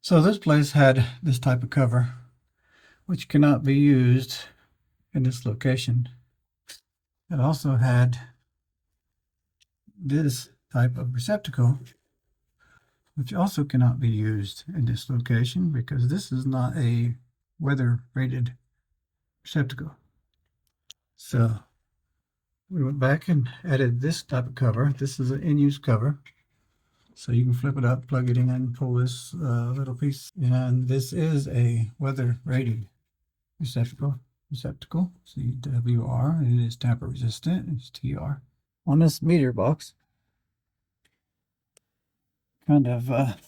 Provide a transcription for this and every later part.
So this place had this type of cover, which cannot be used in this location. It also had this type of receptacle, which also cannot be used in this location because this is not a weather rated receptacle. So we went back and added this type of cover. This is an in-use cover. So you can flip it up, plug it in, and pull this little piece. And this is a weather rated receptacle, CWR. It is tamper resistant. It's TR. On this meter box, kind of a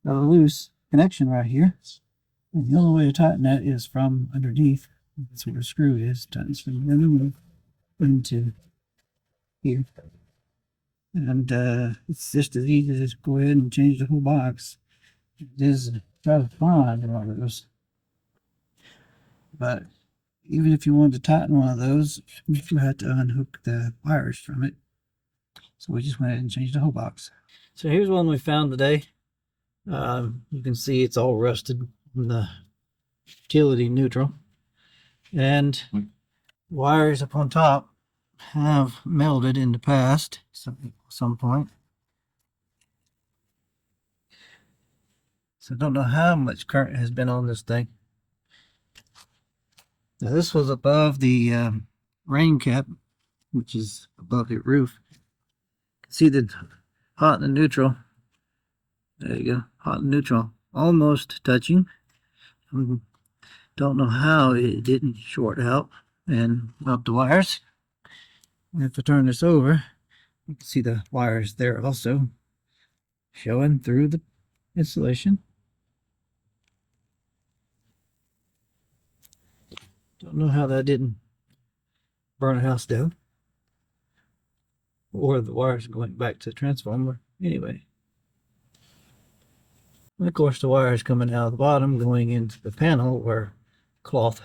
loose connection right here. And the only way to tighten that is from underneath. That's where the screw is. Tightens from the aluminum into here. And it's just as easy as go ahead and change the whole box. It is try to find one of those. But even if you wanted to tighten one of those, you had to unhook the wires from it. So we just went ahead and changed the whole box. So here's one we found today. You can see it's all rusted from the utility neutral. And wires up on top have melted in the past some point. So I don't know how much current has been on this thing. Now this was above the rain cap, which is above the roof. You can see the hot and neutral. There you go, hot and neutral, almost touching. Don't know how it didn't short out and up the wires. If I turn this over, you can see the wires there also showing through the insulation. Don't know how that didn't burn a house down, or the wires going back to the transformer. Anyway, and of course the wires coming out of the bottom going into the panel where cloth